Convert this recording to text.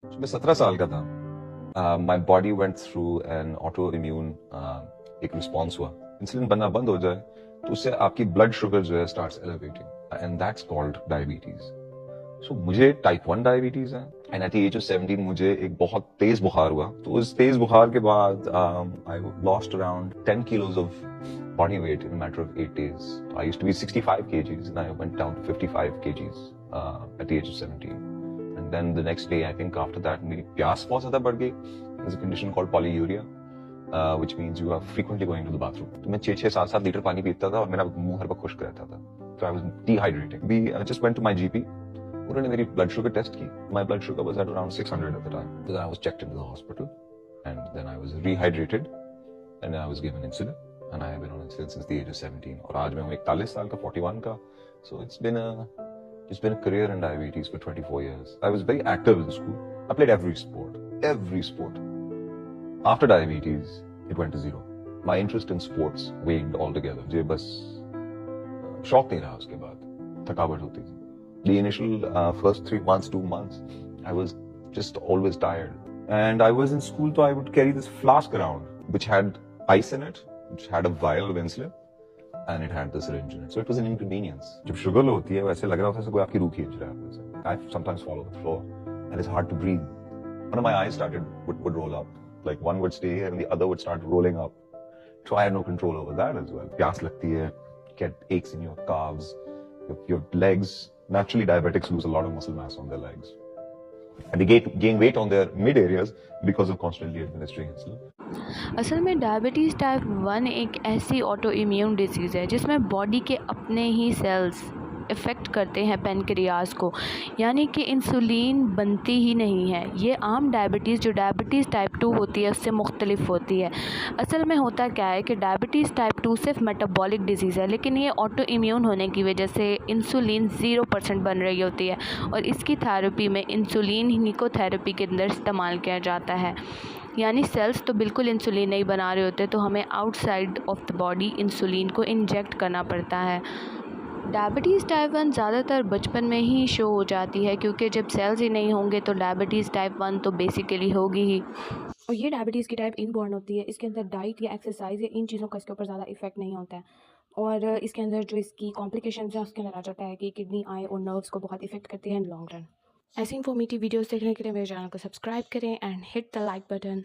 मैं 17 साल का था। My body went through an auto immune एक रिस्पॉन्स हुआ। इंसुलिन बनना बंद हो जाए तो उससे आपकी ब्लड शुगर जो है starts elevating and that's called diabetes. So मुझे टाइप 1 डायबिटीज है and at the age of 17 मुझे एक बहुत तेज बुखार हुआ। तो उस तेज बुखार के बाद I lost around 10 kilos of body weight in a matter of 8 days. I used to be 65 kgs and I went down to 55 kgs at the age of 17. And then the next day, I think after that, मेरी प्यास बहुत ज़्यादा बढ़ गई. There's a condition called polyuria, which means you are frequently going to the bathroom. तो मैं 6-7 litre पानी पीता था और मेरा मुंह हर वक्त खुश्क रहता था. So I was dehydrating. We just went to my GP. उन्होंने मेरी blood sugar test की. My blood sugar was at around 600 at the time. Then I was checked into the hospital, and then I was rehydrated, and then I was given insulin. And I have been on insulin since the age of 17. और आज मैं हूँ 41 साल का, 41 का. So it's been a career in diabetes for 24 years. I was very active in school. I played every sport. After diabetes, it went to zero. My interest in sports waned altogether. मुझे बस शौक नहीं रहा उसके बाद, थकावट होती थी. The initial first 3 months, 2 months, I was just always tired. And I was in school, so I would carry this flask around, which had ice in it, which had a vial of insulin, and it had the syringe in it. So it was an inconvenience. जब sugar लो होती है वैसे लग रहा होता है जैसे कोई आपकी रूह खींच रहा है. I sometimes fall on the floor, and it's hard to breathe. One of my eyes would roll up, like one would stay here and the other would start rolling up. So I had no control over that as well. प्यास लगती है, get aches in your calves, your legs. Naturally, diabetics lose a lot of muscle mass on their legs. And they gain weight on their mid areas because of constantly administering insulin. असल में diabetes type 1 एक ऐसी auto immune disease है जिसमें body के अपने ही sales effect करते हैं पेनक्रियाज को, यानी कि इंसुलिन बनती ही नहीं है। ये आम डायबिटीज़ जो डायबिटीज़ टाइप 2 होती है उससे मुख्तलिफ होती है। असल में होता क्या है कि डायबिटीज़ टाइप 2 सिर्फ मेटाबॉलिक डिजीज़ है, लेकिन ये ऑटो इम्यून होने की वजह से इंसुलिन 0% बन रही होती है और इसकी थेरेपी में इंसुलिन निकोथेरेपी के अंदर इस्तेमाल किया जाता है। यानी सेल्स तो बिल्कुल इंसुलिन नहीं बना रहे होते, तो हमें outside of the body insulin को इंजेक्ट करना पड़ता है। डायबिटीज़ टाइप 1 ज़्यादातर बचपन में ही शो हो जाती है, क्योंकि जब सेल्स ही नहीं होंगे तो डायबिटीज़ टाइप 1 तो बेसिकली होगी ही। और ये डायबिटीज़ की टाइप इनबॉर्न होती है। इसके अंदर डाइट या एक्सरसाइज या इन चीज़ों का इसके ऊपर ज़्यादा इफेक्ट नहीं होता है, और इसके अंदर जो इसकी कॉम्प्लिकेशंस हैं उसके अंदर आ जाता है कि किडनी, आई और नर्व्स को बहुत इफेक्ट करती है इन लॉन्ग रन। ऐसी इन्फॉर्मेटिव वीडियोस देखने के लिए मेरे चैनल को सब्सक्राइब करें and hit the like button.